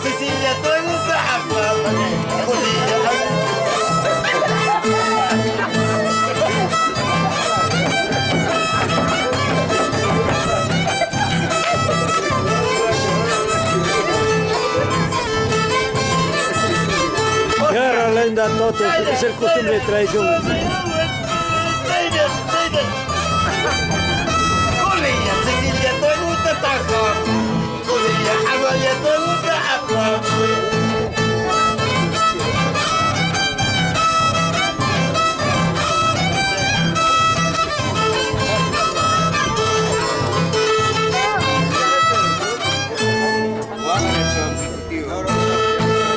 Cecilia, tú eres un Guerra lenda toto, es el costumbre de tradición. Cecilia, tú eres un tataco. Cecilia, agua, ya tú eres un